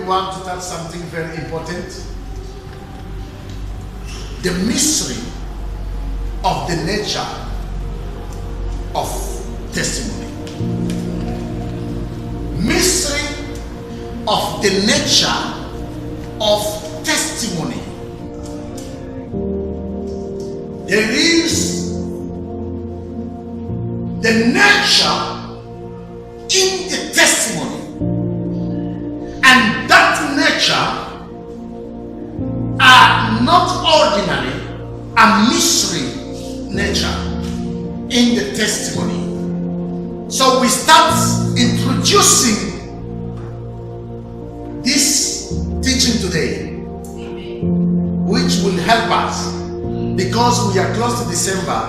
want to touch something very important. The mystery of the nature of testimony. Mystery of the nature of testimony. There is the nature in the testimony, and that nature are not ordinary, a mystery nature in the testimony. So we start introducing this teaching today, which will help us, because we are close to December,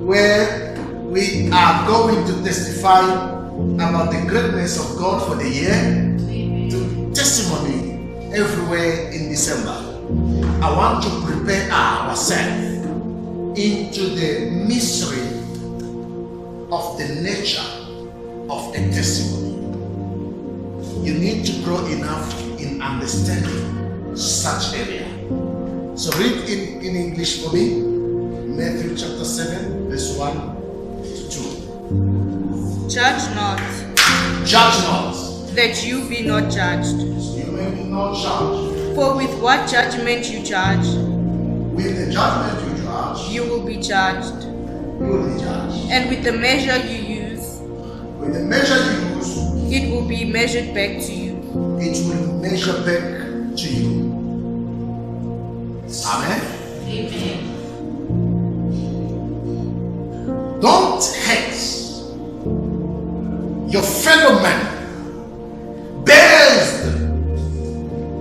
where we are going to testify about the greatness of God for the year, to testimony everywhere in December. I want to prepare ourselves into the mystery of the nature of a testimony. You need to grow enough in understanding such area. So read in English for me, Matthew chapter 7, verse 1 to 2. Judge not, that you be not judged. You may be not judged. For with what judgment you judge, with the judgment you judge, you will be judged. You will be judged. And with the measure you use, with the measure you use, it will be measured back to you. It will measure back to you. Amen. Amen. Don't hate your fellow man based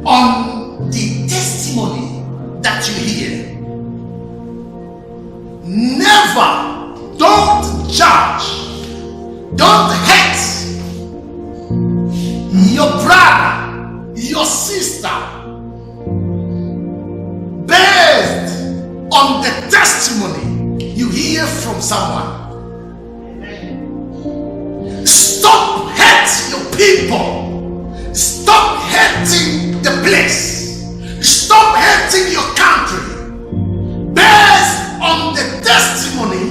on the testimony that you hear. Never. Don't judge. Don't hate your brother, your sister, based on the testimony you hear from someone. Stop hating your people. Stop hating the place. Stop hating your country based on the testimony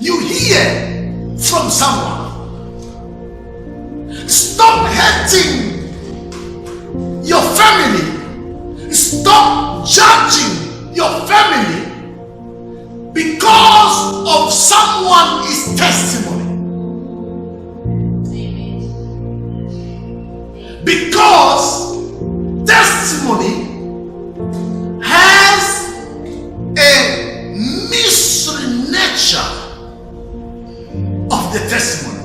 you hear from someone. Stop hating your family. Stop judging your family because of someone's testimony. Because testimony has a mystery nature of the testimony.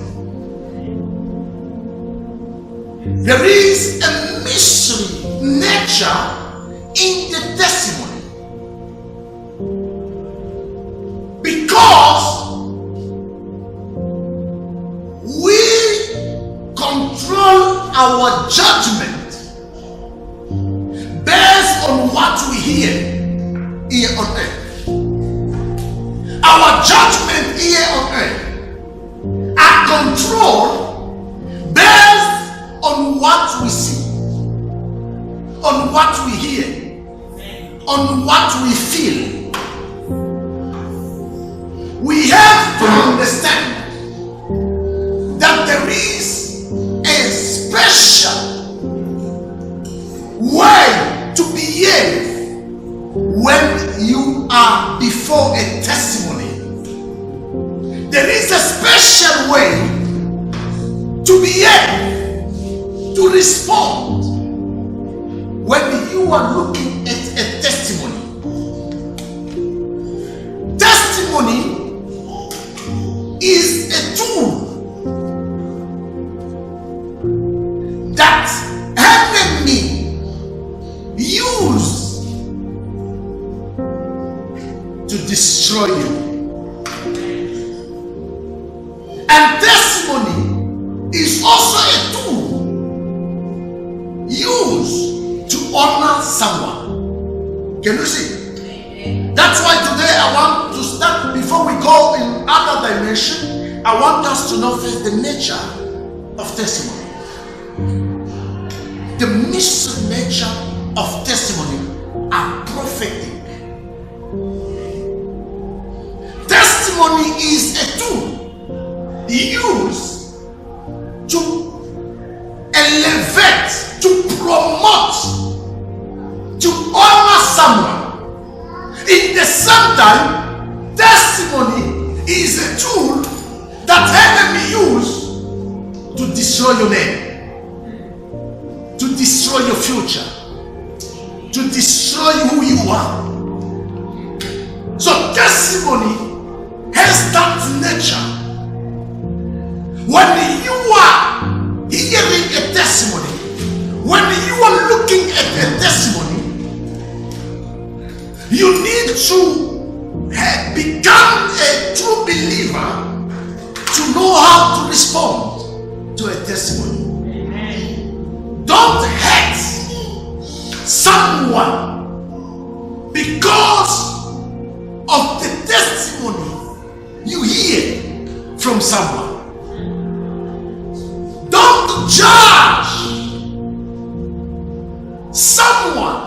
There is a mystery nature in the testimony, because we control our judgment based on what we hear here on earth. Our judgment here on earth are controlled based on what we see, on what we hear, on what we feel. We have to understand that there is a special way to behave when you are before a testimony. There is a special way to behave, to respond when you are looking at a testimony. Testimony is a tool that enemy use to destroy you. And testimony is also a tool used to honor someone. Can you see? That's why today I want to start, before we go in other dimension, I want us to know first the nature of testimony. the mystery nature of testimony are prophetic. Testimony is a tool used to elevate, to promote, to honor someone. In the same time, testimony is a tool that enemy use to destroy your name, to destroy your future, to destroy who you are. So testimony has that nature. When you are hearing a testimony, when you are looking at a testimony, you need to become a true believer to know how to respond to a testimony. Amen. Don't hate someone because of the testimony you hear from someone. Don't judge someone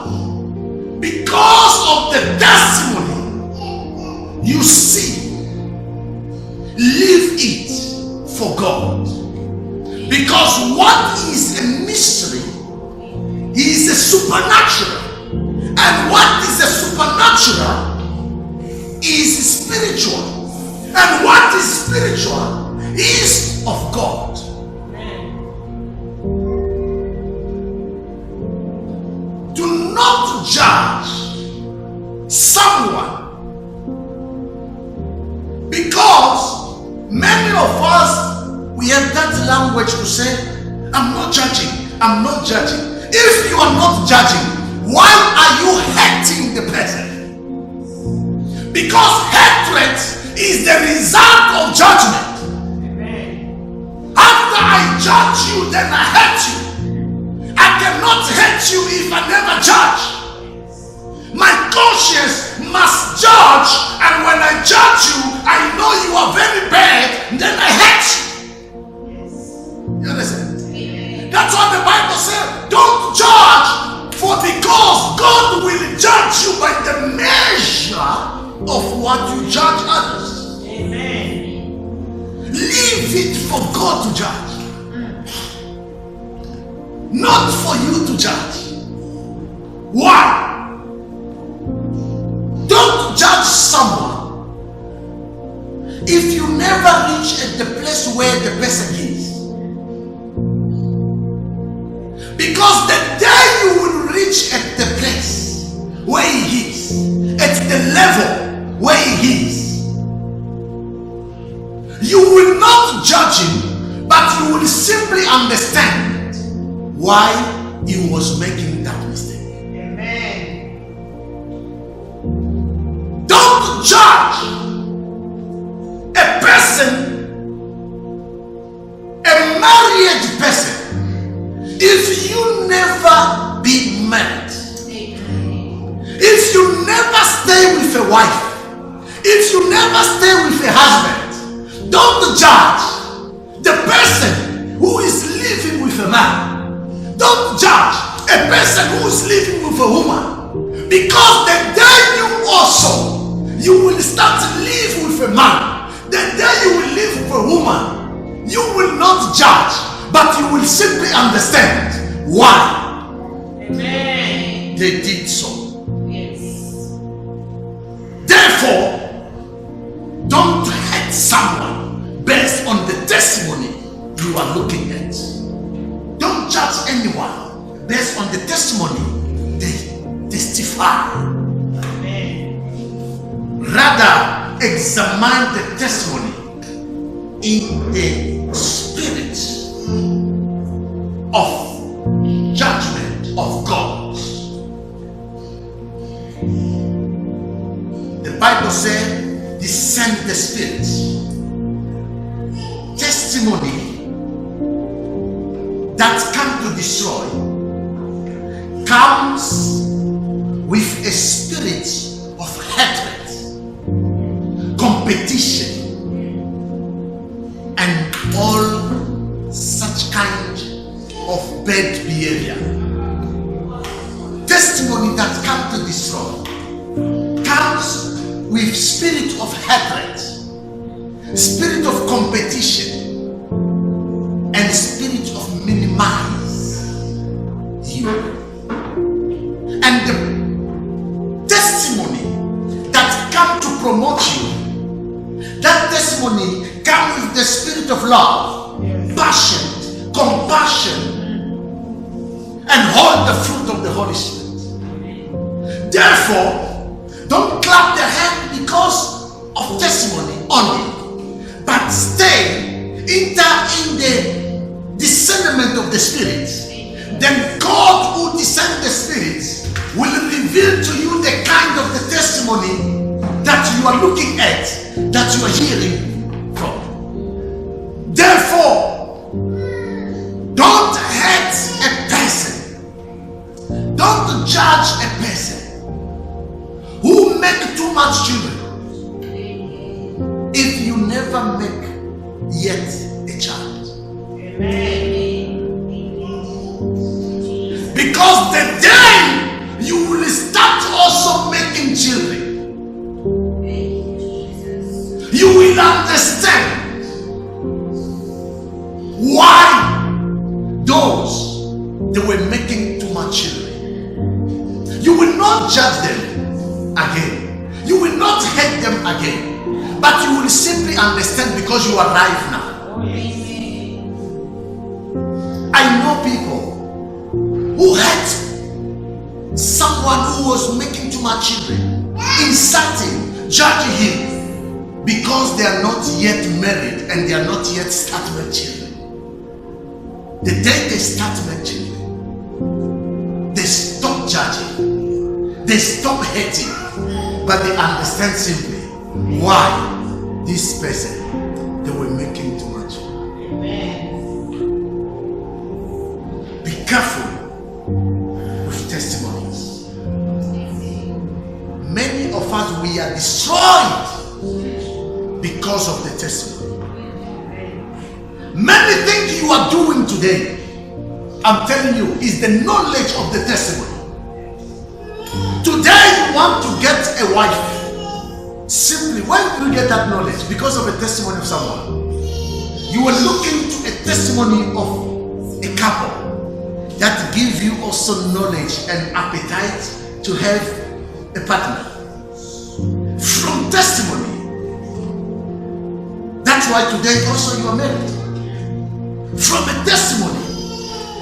because of the testimony you see. Leave it for God. Because what is a mystery is a supernatural. And what is a supernatural is spiritual. And what is spiritual is of God. Do not judge someone, because many of us, we have that language to say, I'm not judging, I'm not judging. If you are not judging, why are you hating the person? Because hatred is the result of judgment. Amen. After I judge you, then I hate you. I cannot hate you if I never judge. My conscience must judge, and when I judge you, I know you are very bad, then I hate you. You understand? That's what the Bible says. Don't judge, for because God will judge you by the measure of what you judge others. Amen. Leave it for God to judge, not for you to judge. Why? Don't judge someone if you never reach at the place where the person is. Because the day you will reach at the place where he is, at the level where he is, you will not judge him, but you will simply understand why he was making that mistake. Amen. Don't judge a person, a married person, if you never be married. If you never stay with a wife, if you never stay with a husband, don't judge the person who is living with a man. Don't judge a person who is living with a woman, because the day you also you will start to live with a man, the day you will live with a woman, you will not judge, but you will simply understand why. Amen. They did so. Yes. Therefore, don't hate someone based on the testimony you are looking at. Don't judge anyone based on the testimony they testify. Amen. Rather, examine the testimony in the spirit of judgment of God. The Bible says, discern the spirit. Testimony that comes to destroy comes with a spirit of hatred, competition, and all such kind of bad behavior. Testimony that comes to destroy comes with spirit of hatred, spirit of competition, and spirit of minimize you. And the testimony that comes to promote you, that testimony comes with the spirit of love, passion, compassion, and hold the fruit of the Holy Spirit. Therefore, don't clap your hand because of testimony only, but stay, enter in the discernment of the Spirit. Then God who discerns the Spirit will reveal to you the kind of the testimony that you are looking at, that you are hearing from. Therefore, don't hate a person. Don't judge a person who make too much children if you never make yet a child. Because the day you will start also making children, you will understand why those they were making too much children. You will not judge them again. You will not hate them again. But you will simply understand because you are alive now. I know people who hate someone who was making too much children, insulting, judging him because they are not yet married and they are not yet start with children. The day they start with children, they stop judging, they stop hating, but they understand simply why this person they were making too much. Be careful with testimonies. Many of us, we are destroyed because of the testimony. Many things you are doing today, I'm telling you, is the knowledge of the testimony. Today you want to get a wife. Simply, when do you get that knowledge? Because of a testimony of someone. You are looking to a testimony of a couple that gives you also knowledge and appetite to have a partner. From testimony. That's why today also you are married. From a testimony.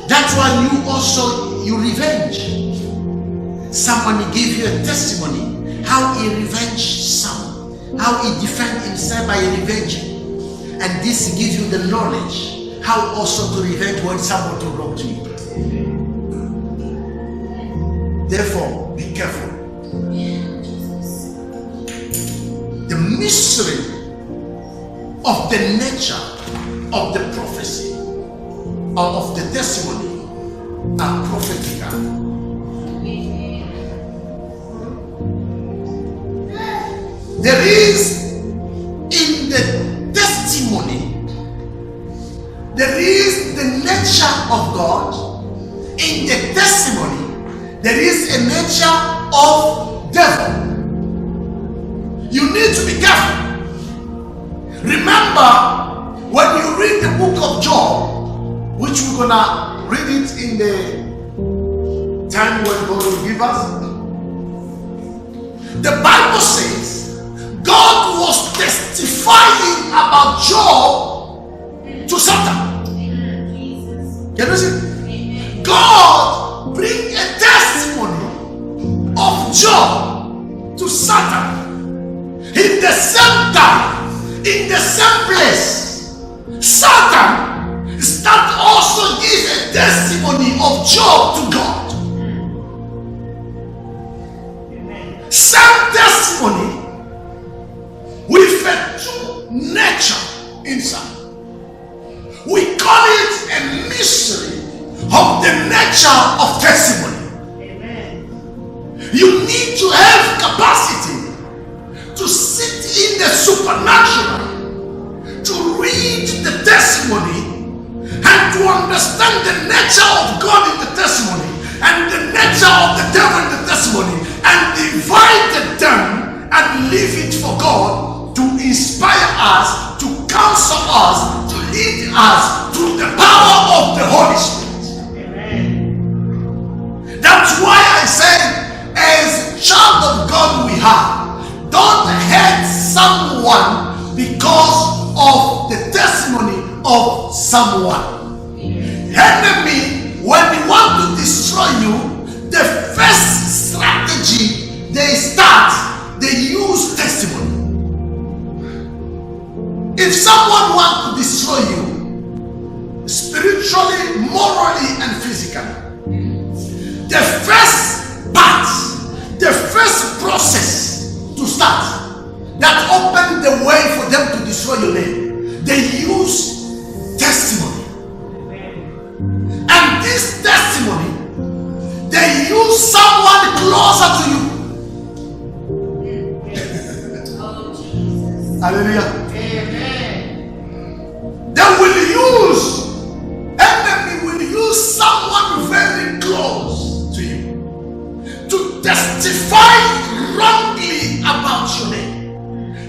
That's why you revenge. Someone give you a testimony how he revenged someone, how he defended himself by revenge, and this gives you the knowledge how also to revenge when someone do wrong to you. Therefore, be careful. The mystery of the nature of the prophecy or of the testimony are prophetical. There is in the testimony, there is the nature of God. In the testimony, there is a nature of devil. You need to be careful. Remember, when you read the book of Job, which we're gonna read it in the time when God will give us, the Bible says God was testifying about Job to Satan. Can you see? God bring a testimony of Job to Satan. In the same time, in the same place, Satan start also give a testimony of Job to God. Same testimony with a true nature inside. We call it a mystery of the nature of testimony. Amen. You need to have capacity to sit in the supernatural, to read the testimony and to understand the nature of God in the testimony and the nature of the devil in the testimony, and divide them and leave it for God to inspire us, to counsel us, to lead us through the power of the Holy Spirit. Amen. That's why I say, as child of God we have, don't hate someone because of the testimony of someone. Enemy, when they want to destroy you, the first strategy they start, they use testimony. If someone wants to destroy you, spiritually, morally, and physically, the first part, the first process to start that open the way for them to destroy your name, they use testimony. And this testimony, they use someone closer to you. Oh, Jesus. Hallelujah. Amen. They will use, enemy will use someone very close to you to testify wrongly about your name,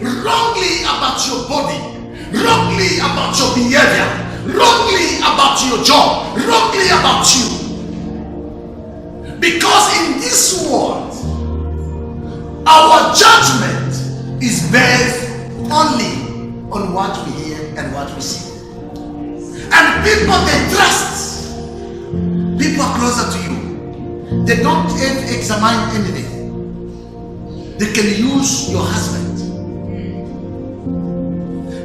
wrongly about your body, wrongly about your behavior, wrongly about your job, wrongly about you. Because in this world, our judgment is based only on what we hear and what we see. And people they trust, people are closer to you. They don't examine anything. They can use your husband.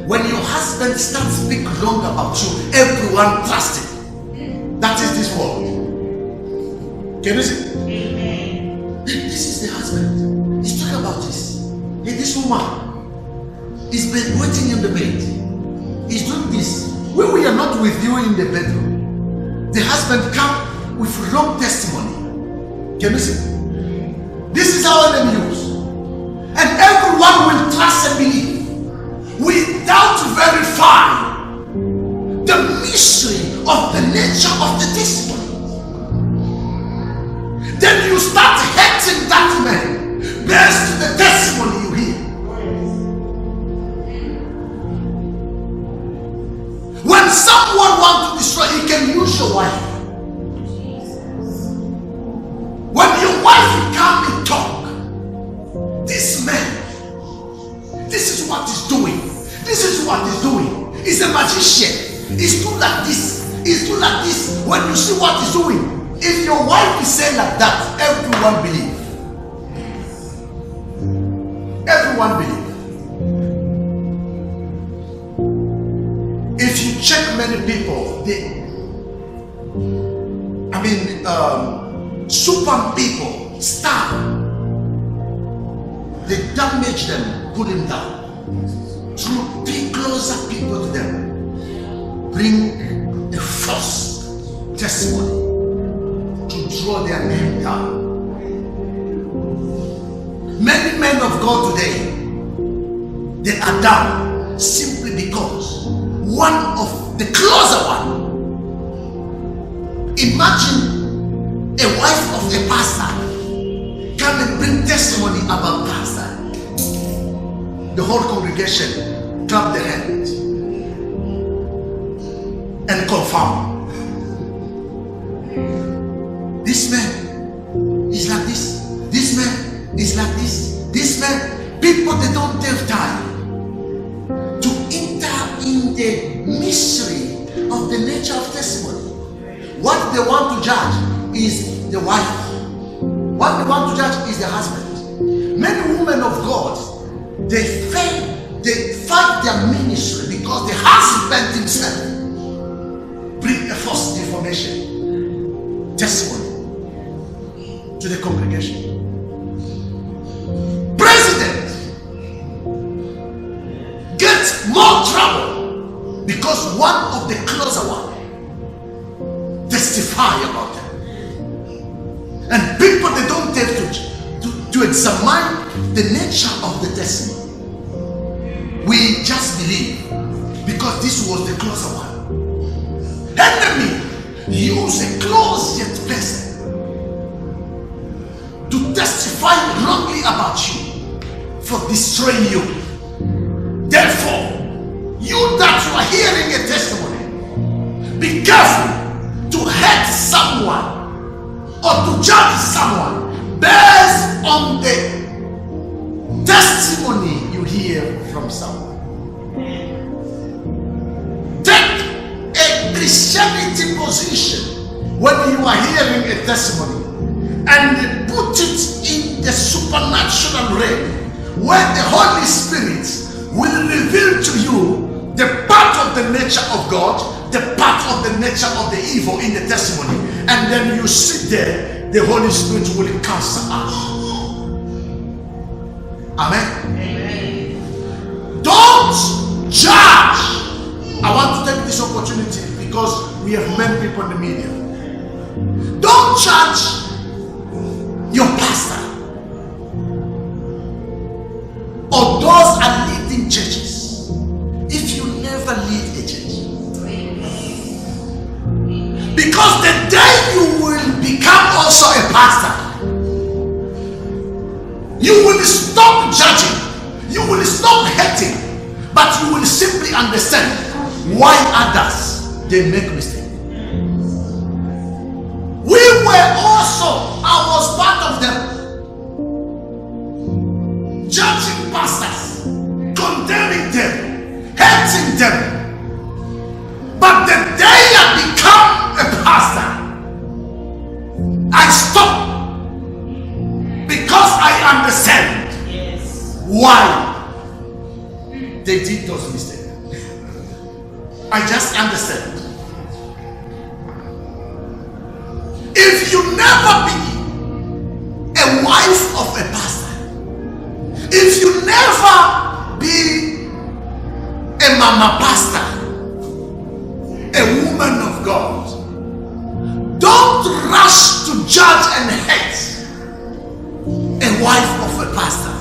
When your husband starts speaking wrong about you, everyone trusts him. That is this world. Can you see? Amen. This is the husband. He's talking about this. Hey, this woman is been waiting in the bed. He's doing this. When we are not with you in the bedroom, the husband come with wrong testimony. Can you see? This is how enemy use. And everyone will trust and believe without verifying the mystery of the nature of the testimony. Then you start hating that man based on the testimony you hear. When someone wants to destroy, he can use your wife. When your wife come and talk, this man, this is what he's doing. This is what he's doing. He's a magician. He's doing like this. He's doing like this. When you see what he's doing, if your wife is saying like that, everyone believe. Everyone believe. If you check many people, super people, star, they damage them, put them down. Through be closer people to them, bring a false testimony to draw their name down. Many men of God today, they are down simply because one of the closer one. Imagine a wife of a pastor come and bring testimony about pastor. The whole congregation clap their hands and confirm. This man is like this. This man is like this. This man, people they don't have time to enter in the mystery of the nature of testimony. What they want to judge is the wife. What they want to judge is the husband. Many women of God, they fight their ministry because the husband himself bring a false information, testimony to the congregation. President gets more trouble because one of the closer one testify about them. And people they don't have to examine the nature of the testimony. We just believe because this was the closer one. enemy use a close yet person to testify wrongly about you for destroying you. Therefore, you that you are hearing a testimony, be careful to hate someone or to judge someone based on the testimony you hear from someone. Take a Christianity position when you are hearing a testimony and put it in the supernatural realm where the Holy Spirit will reveal to you the part of the nature of God, the part of the nature of the evil in the testimony, and then you sit there, the Holy Spirit will cancel out. Amen. Amen. Don't judge. I want to take this opportunity because we have many people in the media. Don't judge your pastor or those are leading churches if you never lead a church. Because the day you will become also a pastor, you will stop judging, you will stop hating, but you will simply understand why others they make mistakes. I was part of them, judging pastors, condemning them, hating them. But the day I become a pastor, I stop because I understand why they did those mistakes. I just understand. If you never be a wife of a pastor, if you never be a mama pastor, a woman of God, don't rush to judge and hate a wife of a pastor.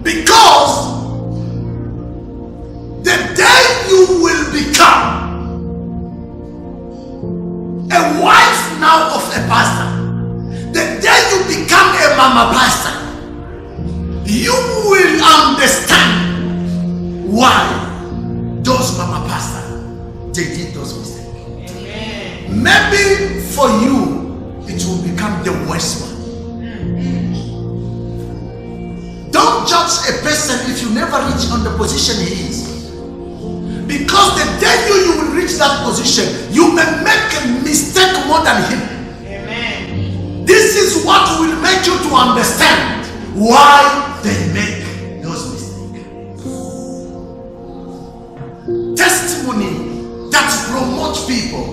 Because the day you will become a wife now of a pastor, the day you become a mama pastor, you will understand why those mama pastors they did those mistakes. Amen. Maybe for you it will become the worst one. Don't judge a person if you never reach on the position he is. Because the day you will reach that position, you may make a mistake more than him. Amen. This is what will make you to understand why they make those mistakes. Testimony that promotes people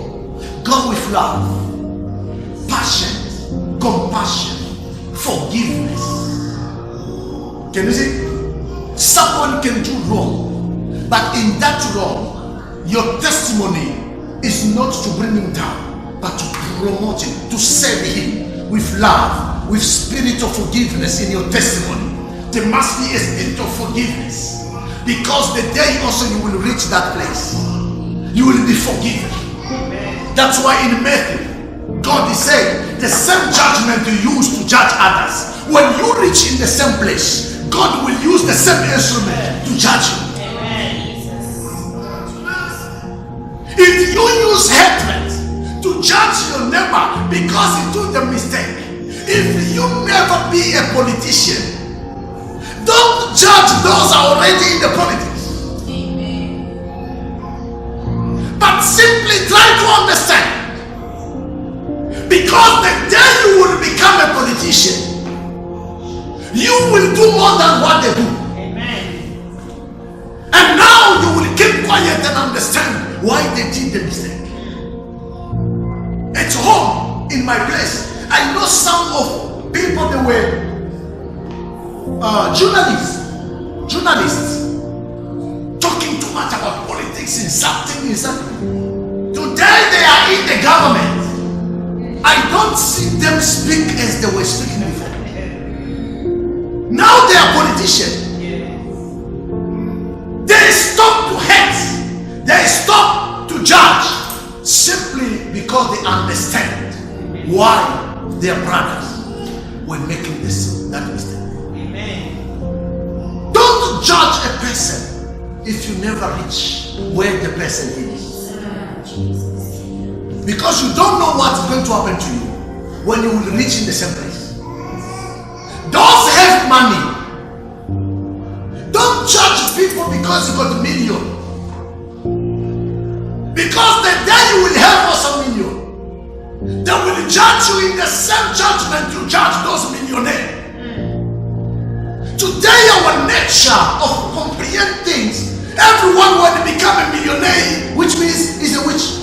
go with love, passion, compassion, forgiveness. Can you see? Someone can do wrong, but in that wrong, your testimony is not to bring him down, but to promote him, to save him with love, with spirit of forgiveness in your testimony. There must be a spirit of forgiveness, because the day also you will reach that place, you will be forgiven. That's why in Matthew, God is saying the same judgment you use to judge others, when you reach in the same place, God will use the same instrument to judge you. If you use hatred to judge your neighbor because he took the mistake, if you never be a politician, don't judge those already in the politics. But simply try to understand, because the day you will become a politician, you will do more than what they do. Amen. And now you will keep quiet and understand why they did the mistake. At home, in my place, I know some of people, they were journalists talking too much about politics, insulting. Today they are in the government. I don't see them speak as they were speaking before. Now they are politicians. They stop to hate. They stop to judge. simply because they understand why their brothers were making that mistake. Amen. Don't judge a person if you never reach where the person is. Because you don't know what's going to happen to you when you will reach in the same place. Those have money. Don't judge people because you got a million. Because the day you will have also a million, they will judge you in the same judgment you judge those millionaires. Today our nature of comprehend things, everyone want to become a millionaire, which means is a witch.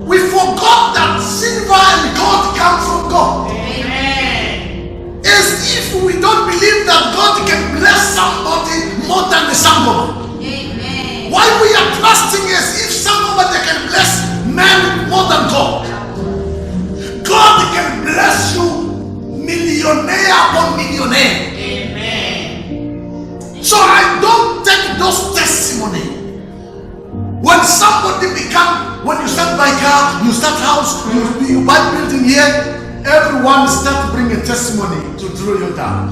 We forgot that silver and gold come from God. Amen. As if we don't believe that God can bless somebody more than the somebody. Amen. Why we are trusting as if somebody can bless man more than God. God can bless you millionaire upon millionaire. Amen. So I don't take those testimony. When somebody when you start buy car, you start house, you buy building here, everyone start bringing testimony to draw you down.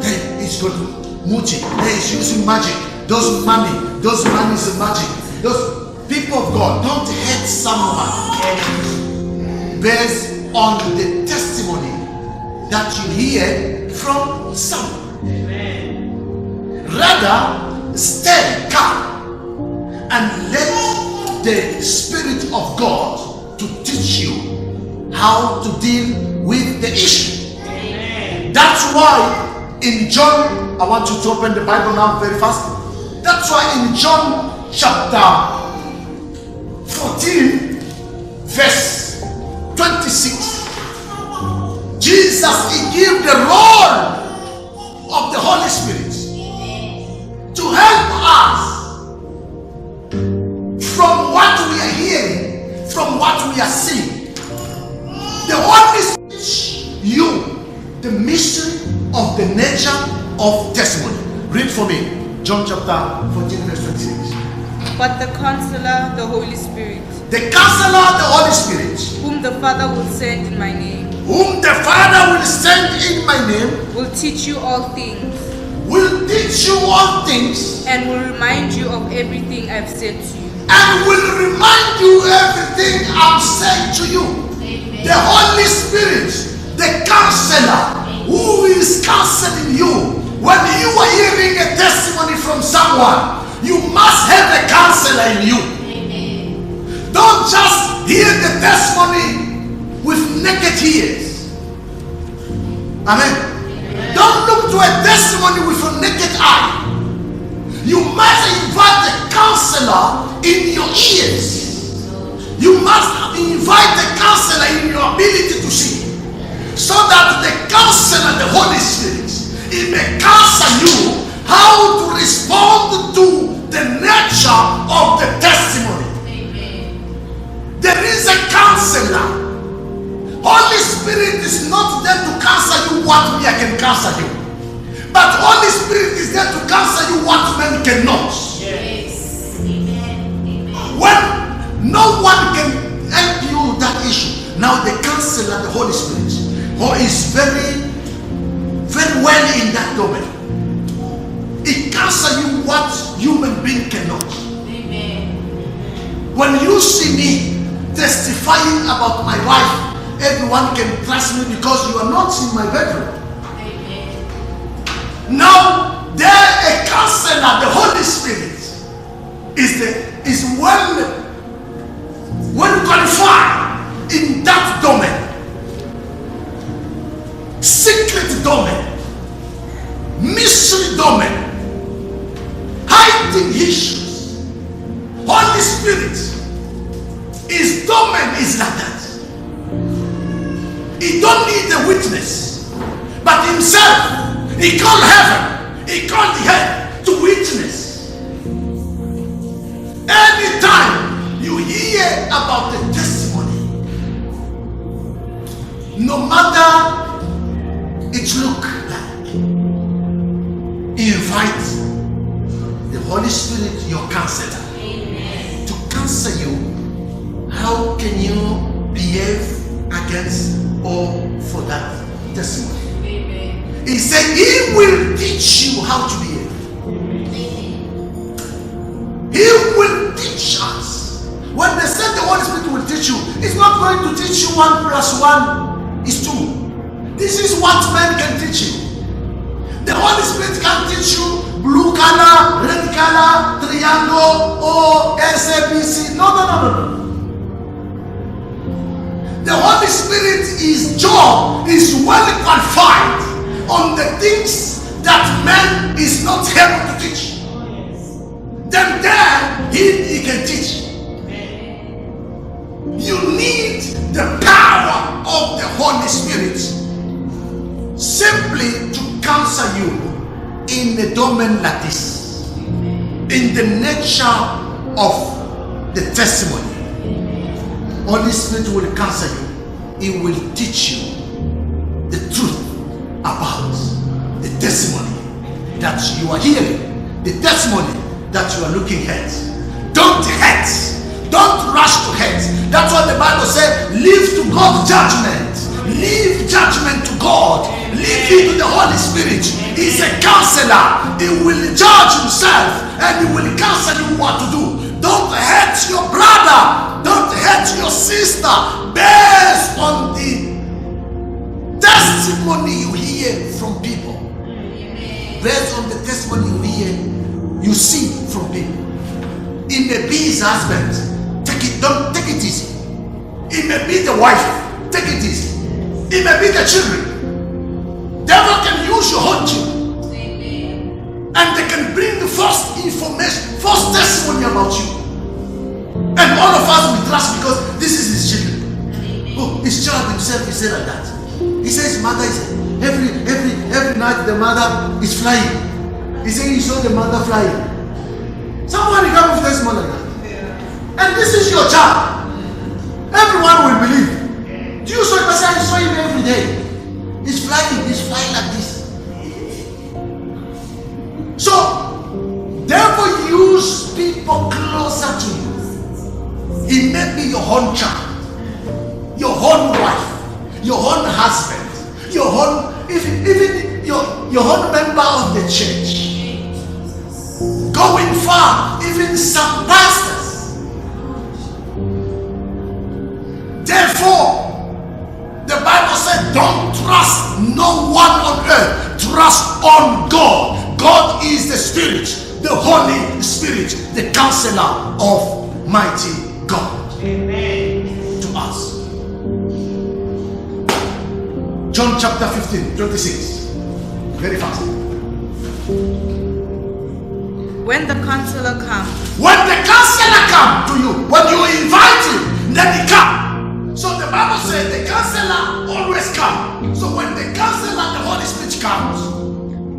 Hey, it's got Muji. Hey, it's using magic. Those money is magic. Those people of God, don't hate someone based on the testimony that you hear from someone. Amen. Rather, stay calm and let the Spirit of God to teach you how to deal with the issue. Amen. That's why in John, I want you to open the Bible now very fast. That's why in John chapter 14 verse 26, Jesus, he gave the role of the Holy Spirit to help us from what we are hearing, from what we are seeing. The Holy Spirit, you, the mystery of the nature of testimony. Read for me, John chapter 14 verse 26. But the Counselor, the Holy Spirit, The Counselor, the Holy Spirit, whom the Father will send in my name, whom the Father will send in my name, will teach you all things, will teach you all things, and will remind you of everything I've said to you. and will remind you everything I'm saying to you. Amen. The Holy Spirit, the Counselor, who is counseling you. When you are hearing a testimony from someone, you must have a counselor in you. Amen. Don't just hear the testimony with naked ears. Amen. Don't look to a testimony with a naked eye. You must invite the counselor in your ears. You must invite the counselor in your ability to see. So that the counselor, the Holy Spirit, it may counsel you how to respond to the nature of the testimony. Amen. There is a counselor. Holy Spirit is not there to counsel you what we can counsel you. But Holy Spirit is there to counsel you what men cannot. Yes. Amen. Amen. When no one can help you that issue. Now the counselor, the Holy Spirit, who is very, very well in that domain. It counsels you what human being cannot. Amen. When you see me testifying about my wife, everyone can trust me because you are not in my bedroom. Amen. Now, there a counselor, the Holy Spirit, is well qualified in that domain. Secret domain, mystery domain, hiding issues. Holy Spirit, his domain is like that. He don't need a witness, but himself, he called heaven, he called the earth to witness. Anytime you hear about the testimony, no matter it look like, invite the Holy Spirit, your counselor, to counsel you. How can you behave against or for that testimony? He said he will teach you how to behave. He will teach us. When they said the Holy Spirit will teach you, it's not going to teach you 1 + 1 is 2. This is what man can teach you. The Holy Spirit can teach you blue color, red color, triangle, O, S, A, B, C. No. The Holy Spirit, his job is well qualified on the things that man is not able to teach. Then there he can teach. You need the power of the Holy Spirit simply to counsel you in a domain like this, in the nature of the testimony. Holy Spirit will counsel you. He will teach you the truth about the testimony that you are hearing, the testimony that you are looking at. Don't hate. Don't rush to hate. That's what the Bible says. Leave to God judgment. Leave judgment to God. Leave it to the Holy Spirit. He's a counselor. He will judge himself and he will counsel you what to do. Don't hate your brother. Don't hate your sister based on the testimony you hear from people. Based on the testimony you hear, you see from people. It may be his husband. Don't take it easy. It may be the wife. Take it easy. It may be the children. Devil can use your own children. And they can bring the false information, false testimony about you. And all of us will trust because this is his children. Oh, his child himself is like that. He says mother is every night the mother is flying. He said he saw the mother flying. Someone come with testimony like that. And this is your child. Everyone will believe. Do you saw him? I saw him every day. He's flying like this. So, devil use people closer to you. It may be your own child, your own wife, your own husband, your own, even your own member of the church. Going far, even some pastors. Therefore, the Bible said, don't trust no one on earth. Trust on God. God is the Spirit, the Holy Spirit, the counselor of mighty God. Amen. To us. John chapter 15, 26. Very fast. When the counselor comes. When the counselor comes to you, when you invite him, then he comes. So the Bible says the counselor always comes. So when the counselor, the Holy Spirit comes,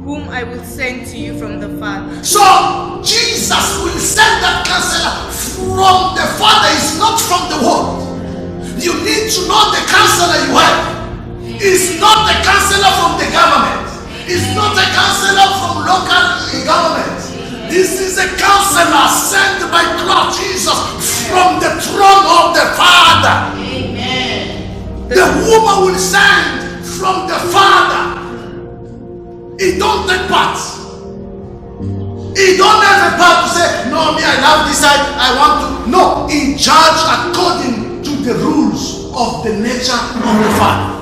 whom I will send to you from the Father. So Jesus will send that counselor from the Father. It's not from the world. You need to know the counselor you have. It's not the counselor from the government. It's not a counselor from local government. This is a counselor sent by God Jesus from the throne of the Father. The woman will send from the Father. He don't take part. He don't have a part to say, no, me, I love this side, I want to. No, he judge according to the rules of the nature of the Father.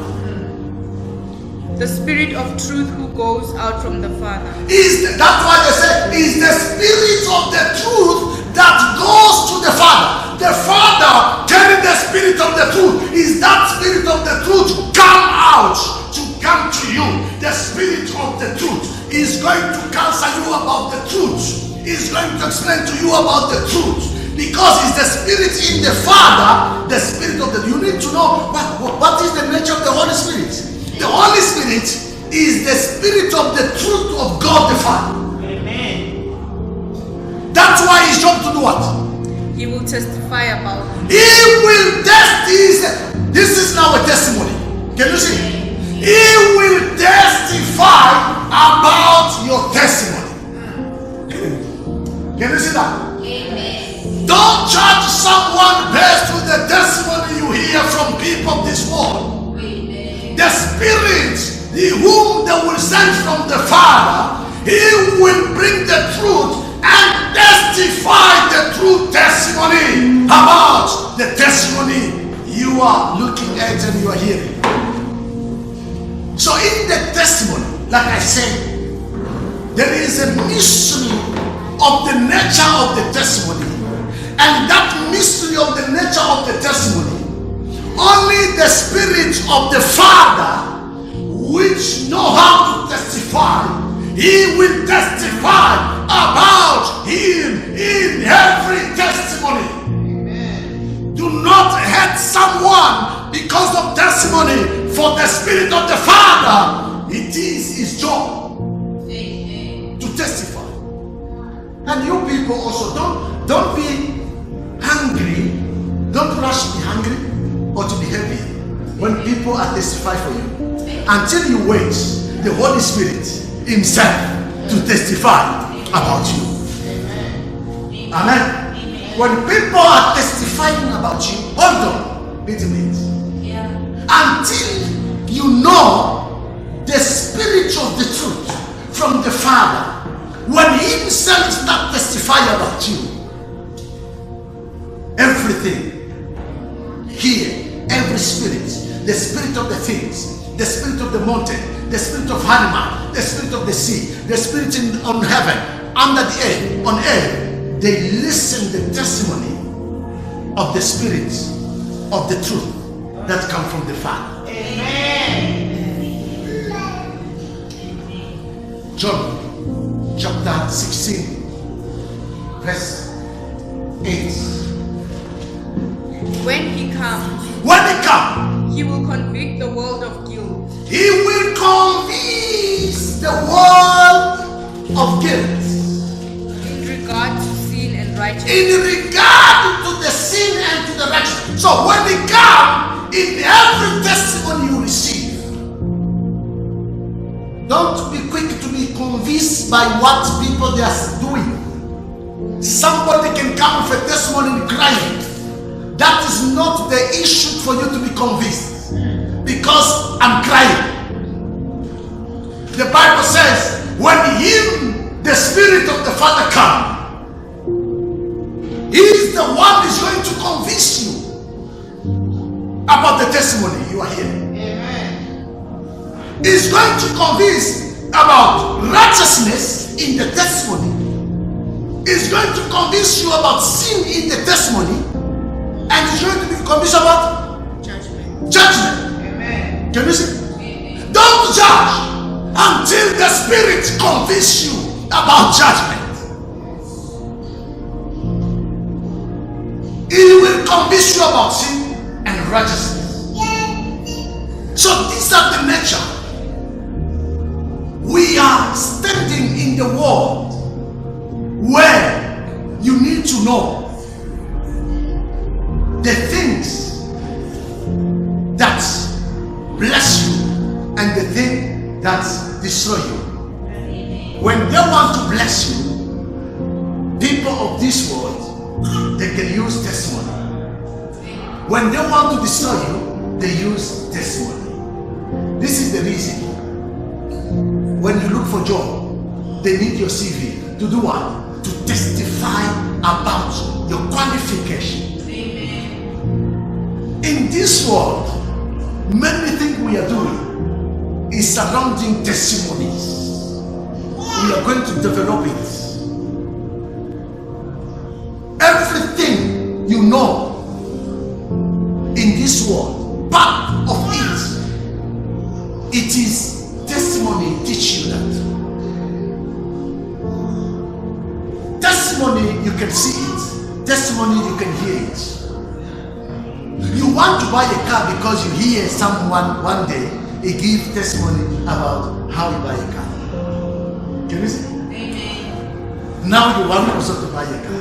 The Spirit of truth who goes out from the Father. That's why they say, is the Spirit of the truth that goes to the Father. The Father carrying the Spirit of the truth. Is that Spirit of the truth come out to come to you? The Spirit of the truth is going to counsel you about the truth. Is going to explain to you about the truth. Because it's the Spirit in the Father, the Spirit of the. You need to know what is the nature of the Holy Spirit. The Holy Spirit is the Spirit of the truth of God the Father. Amen. That's why his job to do what? He will testify about it. He will this is now a testimony. Can you see? He will testify about your testimony. Can you see that? Amen. Don't judge someone based on the testimony you hear from people of this world. Amen. The Spirit, whom they will send from the Father, He will bring the truth and testify the true testimony about the testimony you are looking at and you are hearing. So in the testimony, like I said, there is a mystery of the nature of the testimony. And that mystery of the nature of the testimony, only the Spirit of the Father, which know how to testify, He will testify about Him in every testimony. Amen. Do not hate someone because of testimony, for the Spirit of the Father, it is His job to testify. And you people also don't be hungry, don't rush to be hungry or to be heavy when people are testifying for you, until you wait the Holy Spirit Himself to testify about you. Amen. When people are testifying about you, hold on, wait a minute. Until you know the Spirit of the truth from the Father, when He Himself starts testifying about you, everything here, every spirit, the spirit of the things, the spirit of the mountain, the spirit of animal, the spirit of the sea, the spirit on heaven, under the earth, on earth, they listen the testimony of the Spirit of the truth that come from the Father. Amen. John chapter 16 verse 8. When He comes, He will convict the world of guilt. He will convince the world of guilt. In regard to sin and righteousness. In regard to the sin and to the righteousness. So when He comes, in every testimony you receive, don't be quick to be convinced by what people they are doing. Somebody can come with a testimony crying. That is not the issue for you to be convinced. Because I'm crying. The Bible says, when Him, the Spirit of the Father comes, He is the one who is going to convince you about the testimony you are hearing. Amen. He is going to convince about righteousness in the testimony. He is going to convince you about sin in the testimony. And He's going to be convinced about judgment. Amen. Can you see? Don't judge until the Spirit convinces you about judgment. He will convince you about sin and righteousness. So these are the nature. We are standing in the world where you need to know the things that bless you and the things that destroy you. When they want to bless you, people of this world, they can use testimony. When they want to destroy you, they use testimony. This is the reason. When you look for job, they need your CV to do what? To testify about your qualification. In this world, many things we are doing is surrounding testimonies. We are going to develop it. Everythjthing you know in this world, part of it is testimony teach you that. Testimony, you can see it. Testimony, you can hear it. You want to buy a car because you hear someone one day he give testimony about how he buy a car. Can you see? Amen. Now you want also to buy a car.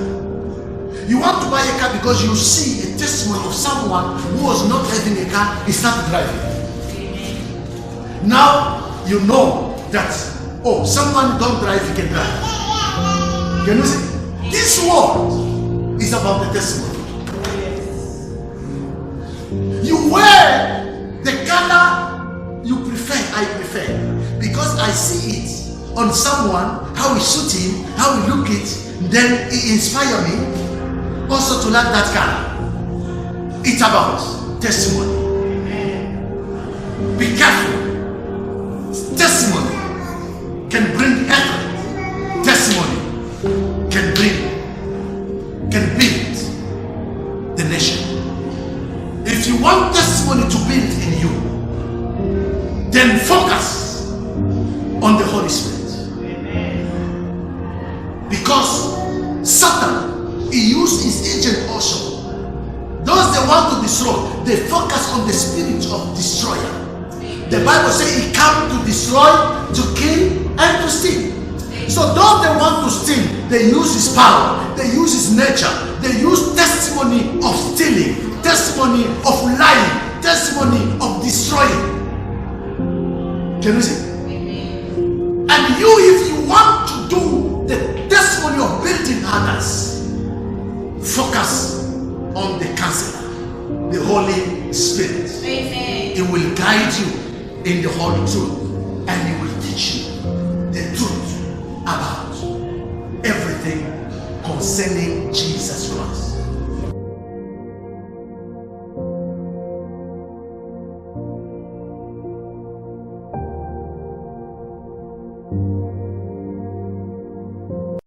You want to buy a car because you see a testimony of someone who was not having a car, he started driving. Amen. Now you know that, oh, someone don't drive, he can drive. Can you see? This world is about the testimony. You wear the color you prefer, I prefer, because I see it on someone, how he shoot him, how he look it, then it inspire me also to like that color. It's about testimony. Be careful. Testimony can bring heaven. Testimony can build the nation. If you want testimony to build in you, then focus on the Holy Spirit. Because Satan, he used his agent also. Those they want to destroy, they focus on the spirit of destroyer. The Bible says he came to destroy, to kill, and to steal. So those they want to steal, they use his power, they use his nature, they use testimony of stealing, testimony of lying, testimony of destroying. Can you see? And you, if you want to do the testimony of building others, focus on the counselor, the Holy Spirit. Amen. It will guide you in the holy truth, and it will teach you the truth about everything concerning Jesus Christ.